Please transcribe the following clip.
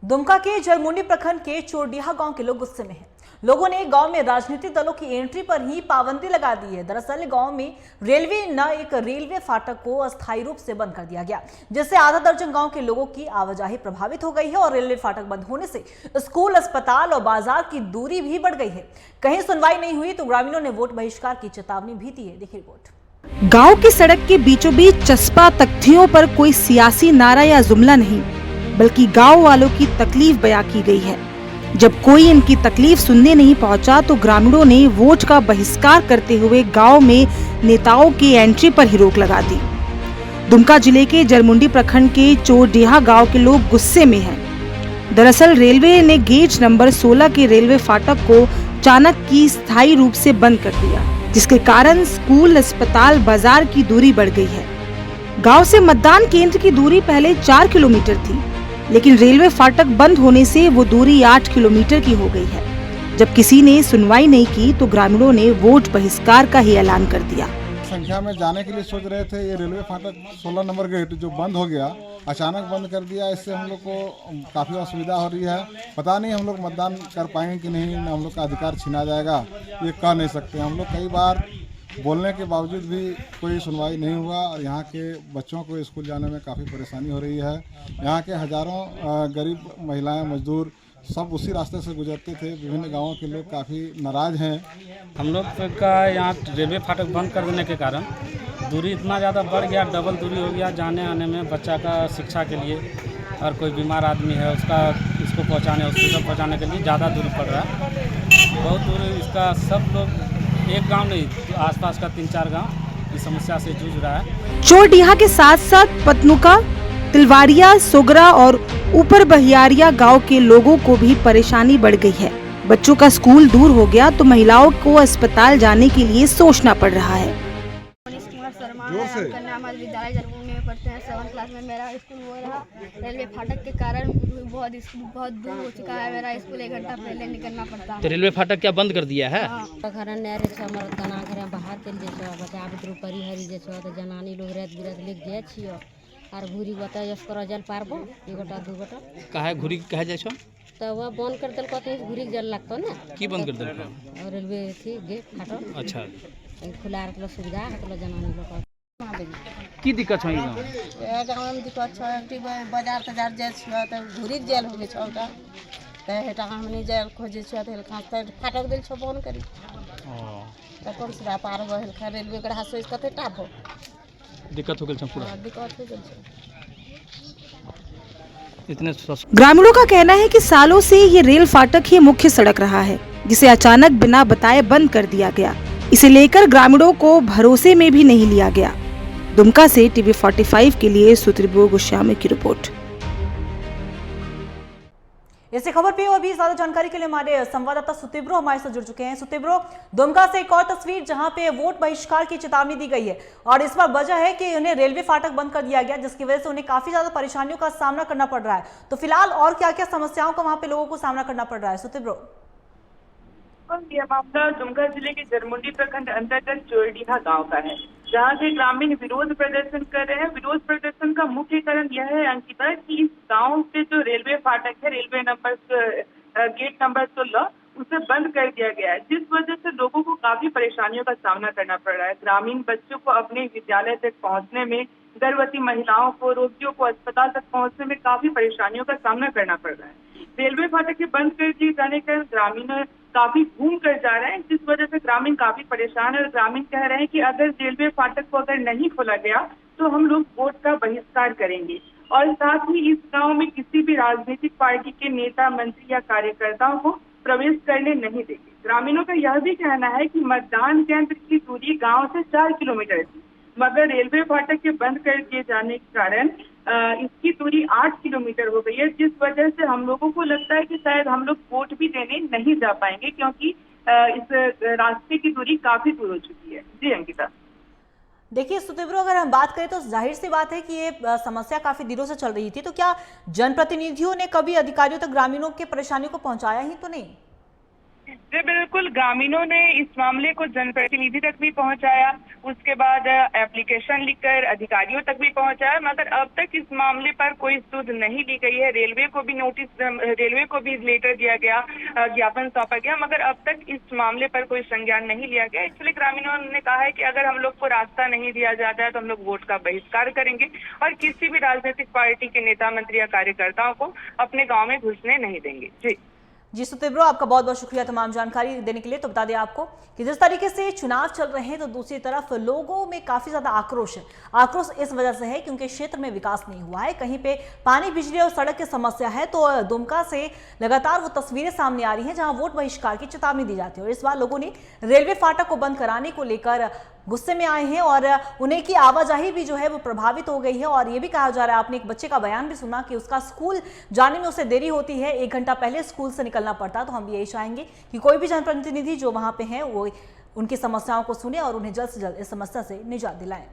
दुमका के जरमुंडी प्रखंड के चोरडीहा गांव के लोग गुस्से में हैं। लोगों ने गांव में राजनीतिक दलों की एंट्री पर ही पाबंदी लगा दी है। दरअसल गांव में एक रेलवे फाटक को अस्थायी रूप से बंद कर दिया गया, जिससे आधा दर्जन गांव के लोगों की आवाजाही प्रभावित हो गई है और रेलवे फाटक बंद होने से स्कूल, अस्पताल और बाजार की दूरी भी बढ़ गई है। कहीं सुनवाई नहीं हुई तो ग्रामीणों ने वोट बहिष्कार की चेतावनी भी दी है। देखिए रिपोर्ट। गांव की सड़क के बीचों बीच चस्पा तख्तियों पर कोई सियासी नारा या जुमला नहीं, बल्कि गांव वालों की तकलीफ बयां की गई है। जब कोई इनकी तकलीफ सुनने नहीं पहुंचा तो ग्रामीणों ने वोट का बहिष्कार करते हुए गांव में नेताओं की एंट्री पर ही रोक लगा दी। दुमका जिले के जरमुंडी प्रखंड के चोरडीहा गांव के लोग गुस्से में हैं। दरअसल रेलवे ने गेज नंबर 16 के रेलवे फाटक को अचानक की स्थायी रूप से बंद कर दिया, जिसके कारण स्कूल, अस्पताल, बाजार की दूरी बढ़ गई है। गांव से मतदान केंद्र की दूरी पहले 4 किलोमीटर थी, लेकिन रेलवे फाटक बंद होने से वो दूरी 8 किलोमीटर की हो गई है। जब किसी ने सुनवाई नहीं की तो ग्रामीणों ने वोट बहिष्कार का ही ऐलान कर दिया। संख्या में जाने के लिए सोच रहे थे। ये रेलवे फाटक 16 नंबर गेट जो बंद हो गया, अचानक बंद कर दिया। इससे हम लोग को काफ़ी असुविधा हो रही है। पता नहीं हम लोग मतदान कर पाएंगे कि नहीं, हम लोग का अधिकार छीना जाएगा, ये कह नहीं सकते। हम लोग कई बार बोलने के बावजूद भी कोई सुनवाई नहीं हुआ और यहाँ के बच्चों को स्कूल जाने में काफ़ी परेशानी हो रही है। यहाँ के हज़ारों गरीब महिलाएं, मजदूर सब उसी रास्ते से गुजरते थे। विभिन्न गांवों के लोग काफ़ी नाराज़ हैं। हम लोग का यहाँ रेलवे फाटक बंद कर देने के कारण दूरी इतना ज़्यादा बढ़ गया, डबल दूरी हो गया जाने आने में। बच्चा का शिक्षा के लिए और कोई बीमार आदमी है इसको पहुँचाने, हॉस्पिटल पहुँचाने के लिए ज़्यादा दूरी पड़ रहा है। बहुत दूर इसका सब लोग, एक गांव नहीं, आसपास का 3-4 गांव इस समस्या से जूझ रहा है। चोरडीहा के साथ साथ पतनुका, तिलवारिया, सोगरा और ऊपर बहियारिया गांव के लोगों को भी परेशानी बढ़ गई है। बच्चों का स्कूल दूर हो गया तो महिलाओं को अस्पताल जाने के लिए सोचना पड़ रहा है। विद्यालय जरमुंडी में पढ़ते हैं, 7th क्लास में मेरा स्कूल हो रहा। रेलवे फाटक के कारण बहुत दूर हो चुका है। मेरा स्कूल 1 घंटा पहले निकलना पड़ता है। तो रेलवे फाटक क्या बंद कर दिया है? बाहर चल जाए बच्चा बुतरू परिहरी जे तो जनानी लोग रात बिरात लेके जाए छियो और घूरी बता कर जल पारबो 1 गोटा 2 गोटा काहे घूरी कहे जाय छो तो वह बंद कर देल कहते घूरी जल लगतो ना की बंद कर देल और रेलवे थी गेट फाटक। अच्छा, खुला रहलो सुविधा रहलो जनानी लोग की दिक्कत छै? ए गांव में दिक्कत छै, बाजार तजार जाय छियो त घूरी जेल हो गय छै त हेटा हमनी जेल खोजे छियो त फाटक देल छो बंद करी त कौन से पार होल खा रेलवे के हाथ से कते टाप हो दिक्कत हो गेल छै पूरा। दिक्कत हो गेल छै। इतने ग्रामीणों का कहना है कि सालों से ये रेल फाटक ही मुख्य सड़क रहा है, जिसे अचानक बिना बताए बंद कर दिया गया। इसे लेकर ग्रामीणों को भरोसे में भी नहीं लिया गया। दुमका से टीवी 45 के लिए सुत्रिबो गोस्वामी की रिपोर्ट। इसी खबर पे और भी ज्यादा जानकारी के लिए हमारे संवाददाता सुतिब्रो हमारे साथ जुड़ चुके हैं। सुतिब्रो, दुमका से एक और तस्वीर जहां पे वोट बहिष्कार की चेतावनी दी गई है और इस बार वजह है कि उन्हें रेलवे फाटक बंद कर दिया गया, जिसकी वजह से उन्हें काफी ज्यादा परेशानियों का सामना करना पड़ रहा है। तो फिलहाल और क्या क्या समस्याओं का वहां पे लोगों को सामना करना पड़ रहा है? सुतिब्रो। यह मामला दुमका जिले के जरमुंडी प्रखंड अंतर्गत चोरडीहा गांव का है, जहां से ग्रामीण विरोध प्रदर्शन कर रहे हैं। विरोध प्रदर्शन का मुख्य कारण यह है अंकिता कि इस गांव से जो रेलवे फाटक है, रेलवे गेट नंबर 16 उसे बंद कर दिया गया है, जिस वजह से लोगों को काफी परेशानियों का सामना करना पड़ रहा है। ग्रामीण बच्चों को अपने विद्यालय तक पहुँचने में, गर्भवती महिलाओं को, रोगियों को अस्पताल तक पहुँचने में काफी परेशानियों का सामना करना पड़ रहा है। रेलवे फाटक के बंद कर दिए जाने के ग्रामीण काफी घूम कर जा रहे हैं, जिस वजह से ग्रामीण काफी परेशान है और ग्रामीण कह रहे हैं कि अगर रेलवे फाटक को अगर नहीं खोला गया तो हम लोग वोट का बहिष्कार करेंगे और साथ ही इस गांव में किसी भी राजनीतिक पार्टी के नेता, मंत्री या कार्यकर्ताओं को प्रवेश करने नहीं देंगे। ग्रामीणों का यह भी कहना है कि मतदान केंद्र की दूरी गाँव से 4 किलोमीटर थी, मगर रेलवे फाटक के बंद कर दिए जाने के कारण इसकी दूरी 8 किलोमीटर हो गई है, जिस वजह से हम लोगों को लगता है कि शायद हम लोग वोट भी देने नहीं जा पाएंगे, क्योंकि इस रास्ते की दूरी काफी दूर हो चुकी है। जी अंकिता। देखिए सुतिब्रो, अगर हम बात करें तो जाहिर सी बात है कि ये समस्या काफी दिनों से चल रही थी, तो क्या जनप्रतिनिधियों ने कभी अधिकारियों तक ग्रामीणों के परेशानियों को पहुंचाया ही तो नहीं? जी बिल्कुल, ग्रामीणों ने इस मामले को जनप्रतिनिधि तक भी पहुंचाया, उसके बाद एप्लीकेशन लिखकर अधिकारियों तक भी पहुंचाया, मगर अब तक इस मामले पर कोई सुध नहीं ली गई है। रेलवे को भी लेटर दिया गया, ज्ञापन सौंपा गया, मगर अब तक इस मामले पर कोई संज्ञान नहीं लिया गया। इसलिए ग्रामीणों ने कहा है कि अगर हम लोग को रास्ता नहीं दिया जाता है तो हम लोग वोट का बहिष्कार करेंगे और किसी भी राजनीतिक पार्टी के नेता, मंत्री या कार्यकर्ताओं को अपने गाँव में घुसने नहीं देंगे। जी सुतेब्रो, आपका बहुत बहुत शुक्रिया तमाम जानकारी देने के लिए। तो बता दें आपको कि जिस तरीके से चुनाव चल रहे हैं तो दूसरी तरफ लोगों में काफी ज्यादा आक्रोश है। आक्रोश इस वजह से है क्योंकि क्षेत्र में विकास नहीं हुआ है, कहीं पे पानी, बिजली और सड़क की समस्या है। तो दुमका से लगातार वो तस्वीरें सामने आ रही हैं जहां वोट बहिष्कार की चेतावनी दी जाती है और इस बार लोगों ने रेलवे फाटक को बंद कराने को लेकर गुस्से में आए हैं और उन्हें की आवाजाही भी जो है वो प्रभावित हो गई है। और ये भी कहा जा रहा है, आपने एक बच्चे का बयान भी सुना कि उसका स्कूल जाने में उसे देरी होती है, 1 घंटा पहले स्कूल से निकलना पड़ता है। तो हम यही चाहेंगे कि कोई भी जनप्रतिनिधि जो वहां पे है वो उनकी समस्याओं को सुने और उन्हें जल्द से जल्द इस समस्या से निजात दिलाएं।